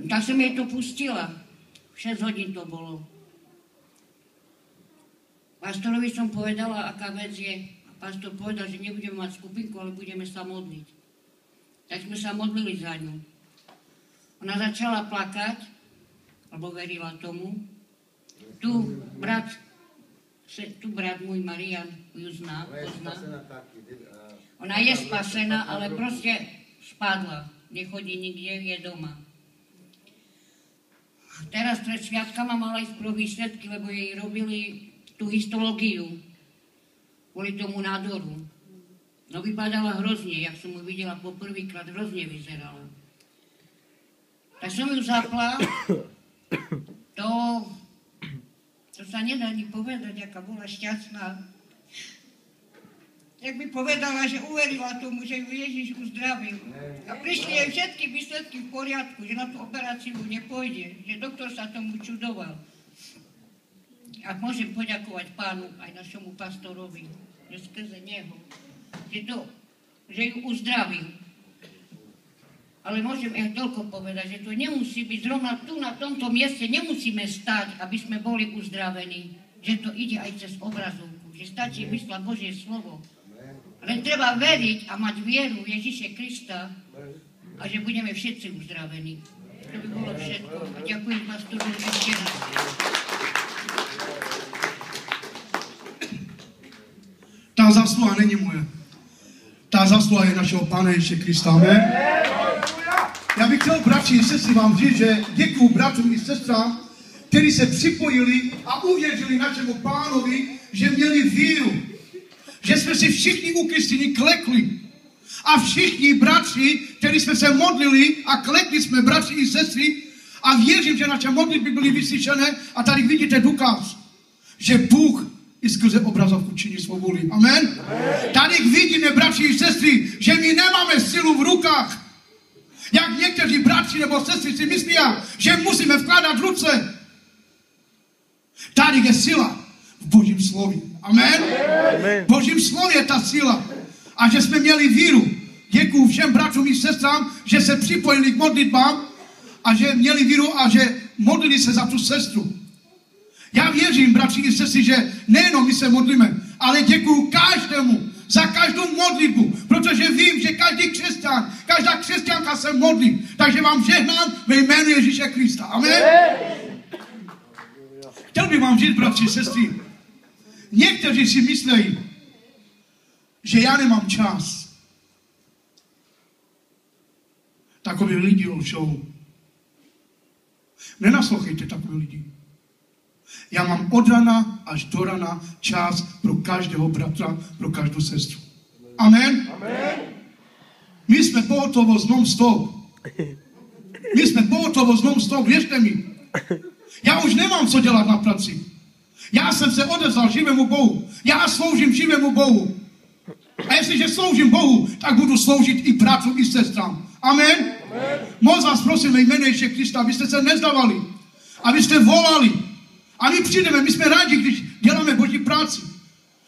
Tak som jej to pustila. 6 hodín to bolo. Pastorovi som povedala, aká vec je. A pastor povedal, že nebudeme mať skupinku, ale budeme sa modliť. Tak sme sa modlili za ňu. Ona začala plakať, alebo verila tomu. Tu brat môj Marian ju pozná. Ona je spasená, ale proste spadla. Nechodí nikde, je doma. Teraz pred sviatkama mala ísť pro výsledky, lebo jej robili tú histológiu kvôli tomu nádoru. No vypadala hrozne, jak som ju videla poprvýkrát, hrozne vyzerala. Tak som ju zapla, to sa nedá ani povedať, aká bola šťastná. Jak by povedala, že uverila tomu, že ju Ježiš uzdravil. A prišli jej všetky výsledky v poriadku, že na tú operáciu nepôjde, že doktor sa tomu čudoval. A môžem poďakovať pánu aj našemu pastorovi, že skrze neho, že ju uzdravil. Ale môžem aj toľko povedať, že to nemusí byť zrovna tu na tomto mieste, nemusíme stať, aby sme boli uzdravení. Že to ide aj cez obrazovku, že stačí vyslať Božie slovo. Len treba veriť a mať vieru v Ježiše Krista a že budeme všetci uzdravení. To by bolo všetko. A ďakujem pastorovi ešte raz. Tá zásluha není moje. Tá zásluha je našeho Pána Ježíše Krista. Amen. Já bych chtěl, bratři a sestry, vám říct, že děkuju bratřům i sestrám, kteří se připojili a uvěřili našemu Pánovi, že měli víru. Že jsme si všichni u Kristiny klekli. A všichni bratři, kteří jsme se modlili a klekli jsme, bratři i sestry, a věřím, že naše modlitby byly vyslyšené a tady vidíte důkaz, že Bůh i skrze obrazovku činí svou vůli. Amen? Tady vidíme, bratři i sestry, že my nemáme silu v rukách. Jak někteří bratři nebo sestry si myslí, že musíme vkládat ruce. Tady je sila v Božím slově. Amen? V Božím slově je ta síla. A že jsme měli víru. Děkuju všem bratřům i sestrám, že se připojili k modlitbám a že měli víru a že modlili se za tu sestru. Já věřím, bratři i sestry, že nejenom my se modlíme, ale děkuju každému za každou modlitbu, protože vím, že každý křesťan, každá křesťanka se modlí. Takže vám žehnám ve jménu Ježíše Krista. Amen? Chtěl bych vám říct, bratři, sestry, někteří si myslejí, že já nemám čas. Takoví lidi lžou. Nenaslouchejte takový lidi. Já mám od rana až do rana čas pro každého bratra, pro každou sestru. Amen? Amen. My jsme pohotovost non-stop. My jsme pohotovost non-stop, věřte mi. Já už nemám co dělat na práci. Já jsem se odevzal živému Bohu. Já sloužím živému Bohu. A jestliže sloužím Bohu, tak budu sloužit i bratřům, i sestrám. Amen? Amen. Moc vás prosím ve jménu Ježíše Krista, abyste se nezdávali. Abyste volali. A my přijdeme, my jsme rádi, když děláme Boží práci.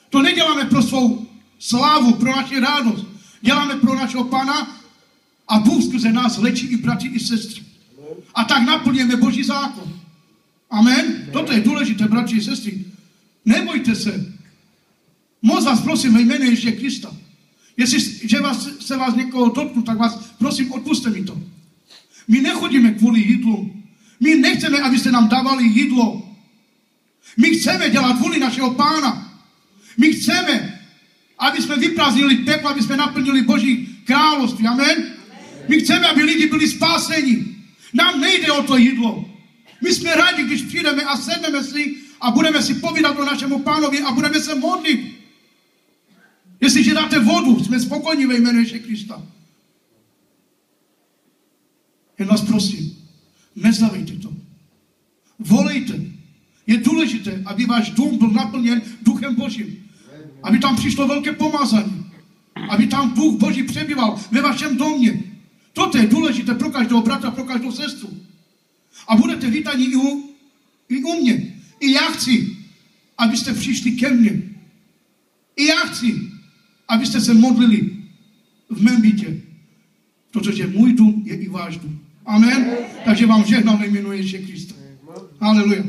To neděláme pro svou slávu, pro naši radost. Děláme pro našeho Pána a Bůh skrze nás léčí i bratři, i sestry. A tak naplňujeme Boží zákon. Amen? Toto je důležité, bratři i sestry. Nebojte se. Moc vás prosím ve jménu Ježíše Krista. Jestli se vás někoho dotknu, tak vás prosím, odpuste mi to. My nechodíme kvůli jídlu. My nechceme, abyste nám dávali jídlo. My chceme dělat vůli našeho Pána. My chceme, aby jsme vyprázdnili peklo, aby jsme naplnili Boží království. Amen? My chceme, aby lidi byli spáseni. Nám nejde o to jídlo. My jsme rádi, když přijdeme a sedneme si a budeme si povídat o našemu Pánovi a budeme se modlit. Jestliže dáte vodu, jsme spokojní ve jménu Ježíše Krista. Jen vás prosím, nezdávejte to. Volejte. Je důležité, aby váš dům byl naplněn Duchem Božím. Aby tam přišlo velké pomazání. Aby tam Duch Boží přebýval ve vašem domě. Toto je důležité pro každého bratra, pro každou sestru. A budete vítaní i u mě. I já chci, abyste přišli ke mně. I já chci, abyste se modlili v mém bytě. Protože můj dům je i váš dům. Amen. Takže vám žehnám ve jménu Ježíše Krista. Haleluja.